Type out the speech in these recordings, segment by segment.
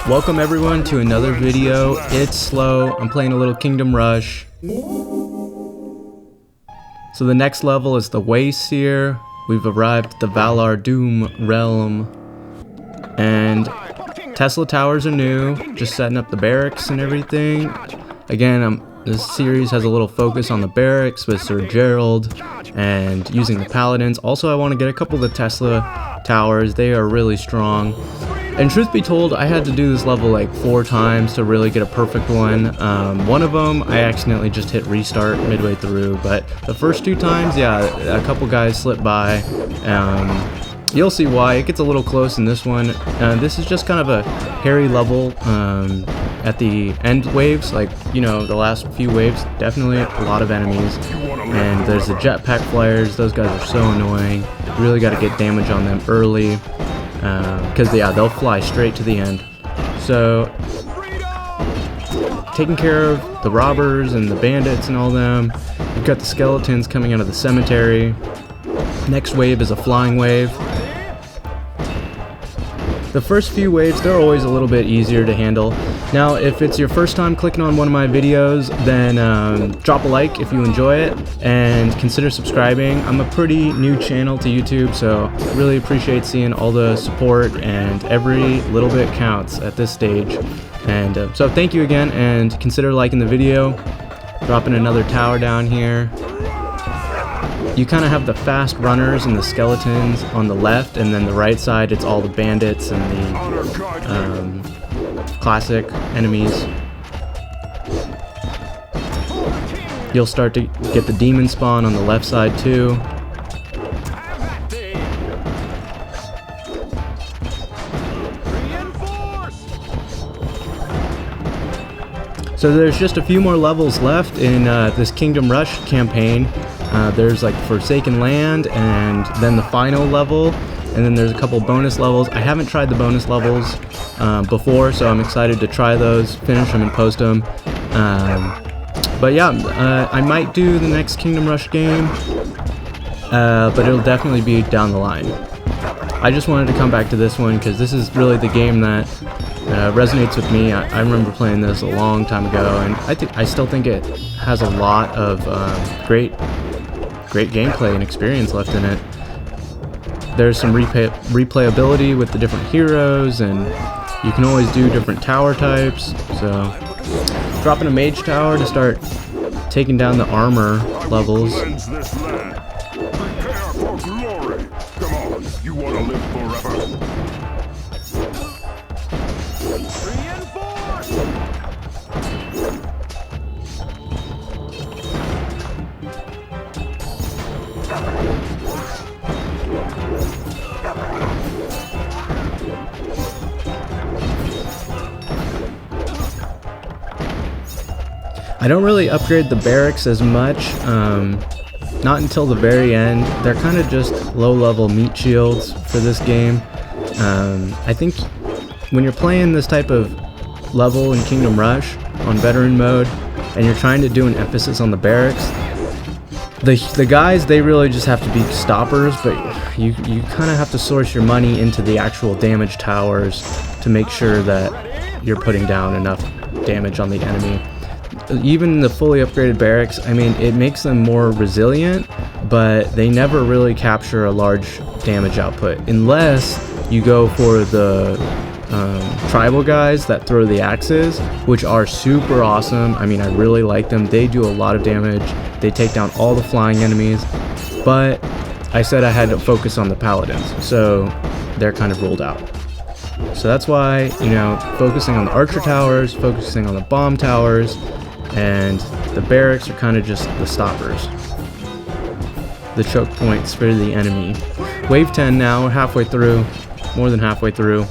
Welcome everyone to another video. It's slow. I'm playing a little Kingdom Rush. So the next level is the Waste here. We've arrived at the Valar Doom realm. And Tesla towers are new. Just setting up the barracks and everything. Again, this series has a little focus on the barracks with Sir Gerald and using the paladins. Also, I want to get a couple of the Tesla towers. They are really strong. And truth be told, I had to do this level like 4 times to really get a perfect one. One of them, I accidentally just hit restart midway through, but the first 2 times, yeah, a couple guys slipped by. You'll see why. It gets a little close in this one. This is just kind of a hairy level at the end waves, like, you know, the last few waves, definitely a lot of enemies. And there's the jetpack flyers. Those guys are so annoying. You really got to get damage on them early. Because yeah, they'll fly straight to the end. So taking care of the robbers and the bandits and all them. You've got the skeletons coming out of the cemetery. Next wave is a flying wave. The first few waves, they're always a little bit easier to handle. Now, if it's your first time clicking on one of my videos, then drop a like if you enjoy it, and consider subscribing. I'm a pretty new channel to YouTube, so really appreciate seeing all the support, and every little bit counts at this stage. And so thank you again, and consider liking the video. Dropping another tower down here. You kind of have the fast runners and the skeletons on the left, and then the right side, it's all the bandits and the classic enemies. You'll start to get the demon spawn on the left side too. So there's just a few more levels left in this Kingdom Rush campaign. There's like Forsaken Land, and then the final level, and then there's a couple bonus levels. I haven't tried the bonus levels before, so I'm excited to try those, finish them, and post them. But yeah, I might do the next Kingdom Rush game, but it'll definitely be down the line. I just wanted to come back to this one because this is really the game that resonates with me. I remember playing this a long time ago, and I still think it has a lot of great gameplay and experience left in it. There's some replayability with the different heroes, and you can always do different tower types. So dropping a mage tower to start taking down the armor levels. I don't really upgrade the barracks as much, not until the very end. They're kind of just low-level meat shields for this game. I think when you're playing this type of level in Kingdom Rush on veteran mode, and you're trying to do an emphasis on the barracks, the guys, they really just have to be stoppers, but you kind of have to source your money into the actual damage towers to make sure that you're putting down enough damage on the enemy. Even the fully upgraded barracks, I mean, it makes them more resilient, but they never really capture a large damage output unless you go for the tribal guys that throw the axes, which are super awesome. I mean, I really like them. They do a lot of damage. They take down all the flying enemies, but I said I had to focus on the paladins, so they're kind of ruled out. So that's why, you know, focusing on the archer towers, focusing on the bomb towers, and the barracks are kind of just the stoppers, the choke points for the enemy. Wave 10 now, we're halfway through, more than halfway through.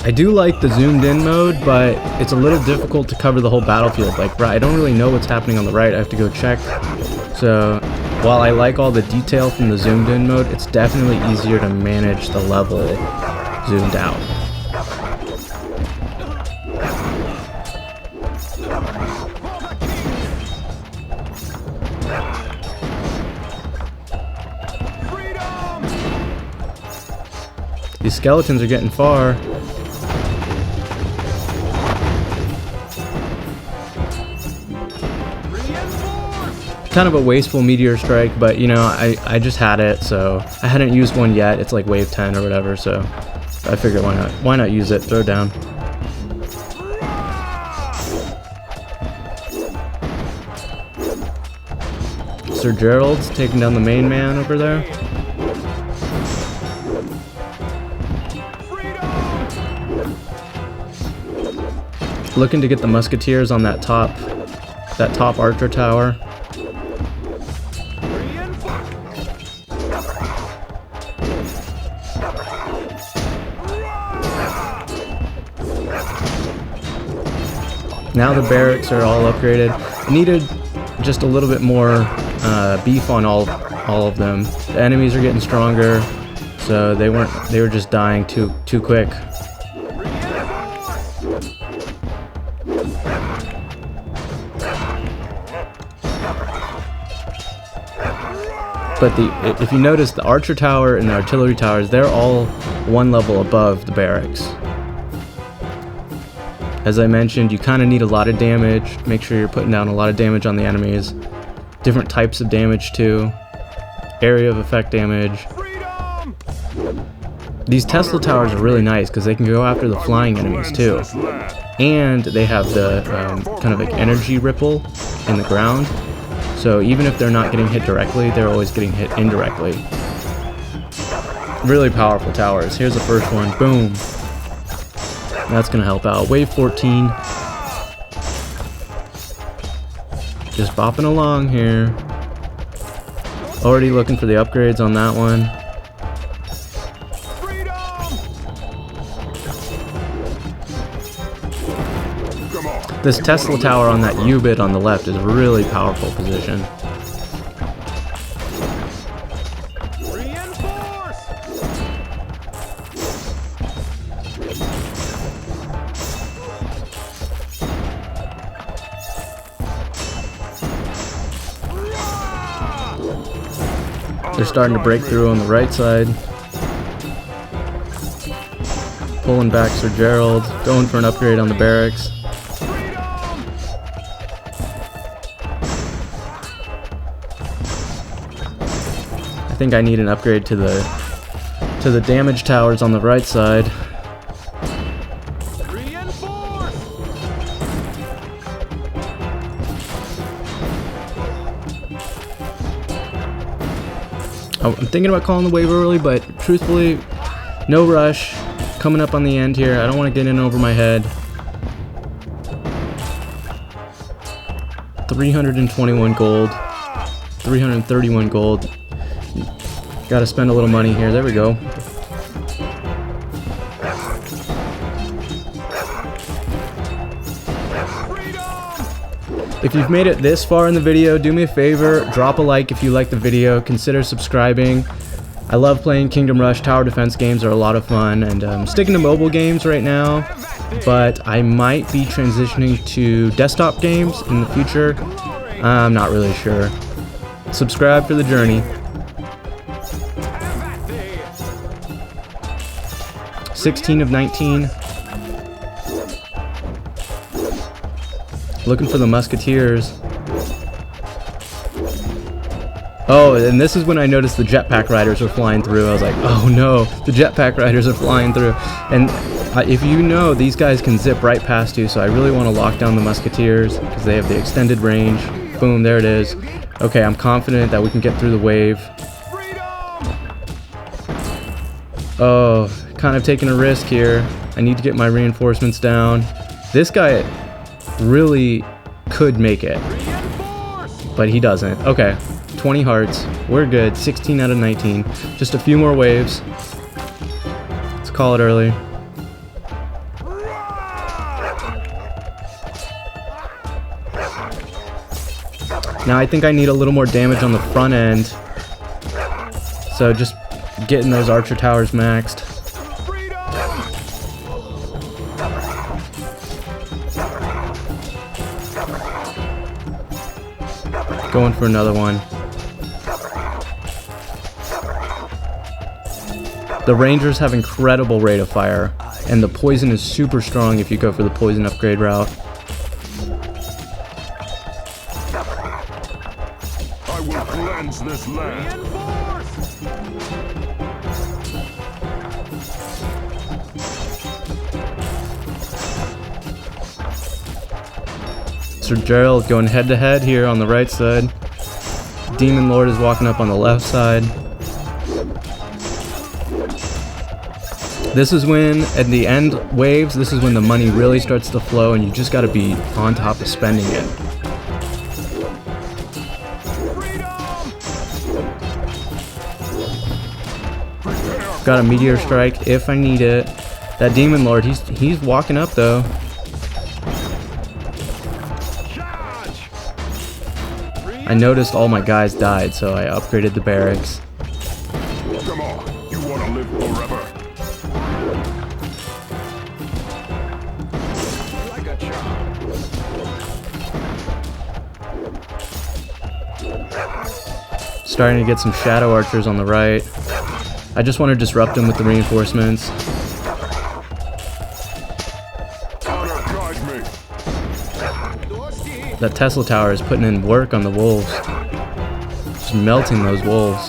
I do like the zoomed in mode, but it's a little difficult to cover the whole battlefield. Like, I don't really know what's happening on the right. I have to go check. So while I like all the detail from the zoomed in mode, it's definitely easier to manage the level zoomed out. These skeletons are getting far. Kind of a wasteful meteor strike, but you know, I just had it, so I hadn't used one yet. It's like wave 10 or whatever, so I figured why not use it, throw it down. Sir Gerald's taking down the main man over there. Looking to get the musketeers on that top archer tower. Now the barracks are all upgraded. Needed just a little bit more beef on all of them. The enemies are getting stronger, so they were just dying too quick. But if you notice, the archer tower and the artillery towers, they're all one level above the barracks. As I mentioned, you kind of need a lot of damage. Make sure you're putting down a lot of damage on the enemies. Different types of damage too. Area of effect damage. These Tesla towers are really nice because they can go after the flying enemies too. And they have the kind of like energy ripple in the ground. So even if they're not getting hit directly, they're always getting hit indirectly. Really powerful towers. Here's the first one. Boom. That's going to help out. Wave 14. Just bopping along here. Already looking for the upgrades on that one. This Tesla tower on that U-bit on the left is a really powerful position. They're starting to break through on the right side. Pulling back Sir Gerald, going for an upgrade on the barracks. I think I need an upgrade to the damage towers on the right side. I'm thinking about calling the wave early, but truthfully, no rush. Coming up on the end here. I don't want to get in over my head. 321 gold. 331 gold. Gotta spend a little money here. There we go. If you've made it this far in the video, do me a favor, drop a like if you like the video, consider subscribing. I love playing Kingdom Rush. Tower defense games are a lot of fun, and I'm sticking to mobile games right now, but I might be transitioning to desktop games in the future. I'm not really sure. Subscribe for the journey. 16 of 19. Looking for the musketeers. Oh, and this is when I noticed the jetpack riders were flying through. I was like, oh no, the jetpack riders are flying through. And if you know, these guys can zip right past you, so I really want to lock down the musketeers because they have the extended range. Boom, there it is. Okay, I'm confident that we can get through the wave. Oh, kind of taking a risk here. I need to get my reinforcements down. This guy really could make it, but he doesn't. Okay, 20 hearts. We're good. 16 out of 19. Just a few more waves. Let's call it early. Now I think I need a little more damage on the front end, so just getting those archer towers maxed. Going for another one. The Rangers have incredible rate of fire, and the poison is super strong if you go for the poison upgrade route. I will cleanse this land. Sir Gerald going head to head here on the right side. Demon Lord is walking up on the left side. This is when, at the end waves, this is when the money really starts to flow and you just gotta be on top of spending it. Got a meteor strike if I need it. That Demon Lord, he's walking up though. I noticed all my guys died, so I upgraded the barracks. Come on, you want to live forever? Like a child. Starting to get some shadow archers on the right. I just want to disrupt them with the reinforcements. That Tesla tower is putting in work on the wolves. Just melting those wolves.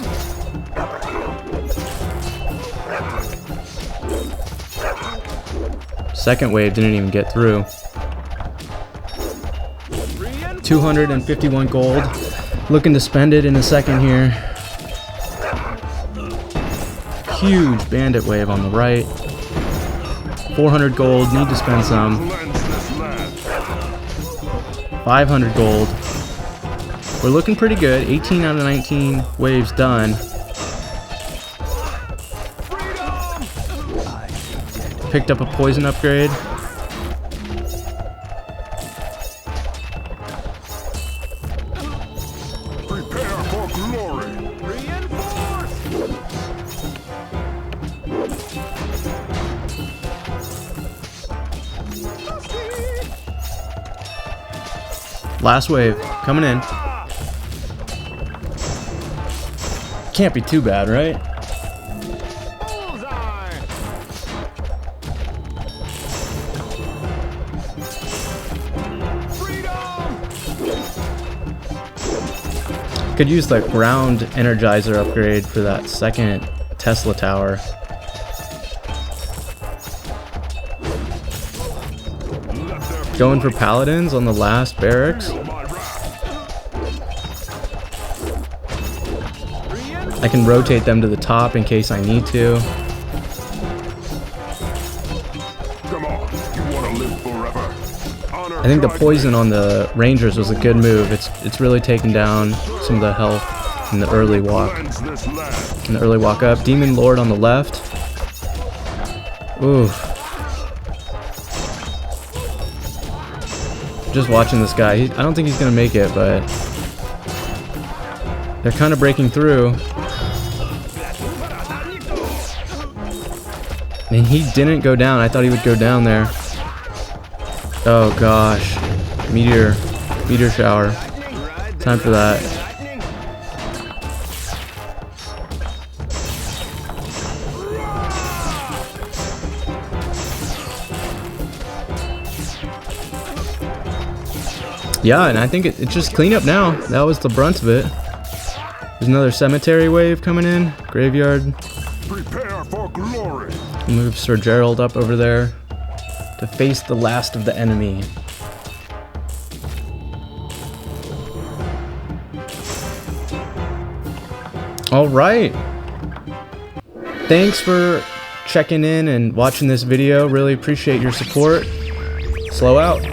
Second wave didn't even get through. 251 gold. Looking to spend it in a second here. Huge bandit wave on the right. 400 gold, need to spend some. 500 gold. We're looking pretty good. 18 out of 19 waves done. Picked up a poison upgrade. Prepare for glory. Last wave, coming in. Can't be too bad, right? Could use the ground energizer upgrade for that second Tesla tower. Going for paladins on the last barracks. I can rotate them to the top in case I need to. Come on, you want to live forever. I think the poison on the Rangers was a good move. It's really taken down some of the health in the early walk. In the early walk up. Demon Lord on the left. Ooh. Just watching this guy. I don't think he's gonna make it, but they're kind of breaking through. And he didn't go down. I thought he would go down there. Oh gosh. Meteor shower. Time for that. Yeah, and I think it's just clean up now. That was the brunt of it. There's another cemetery wave coming in. Graveyard. Prepare for glory. Move Sir Gerald up over there to face the last of the enemy. All right. Thanks for checking in and watching this video. Really appreciate your support. Slow out.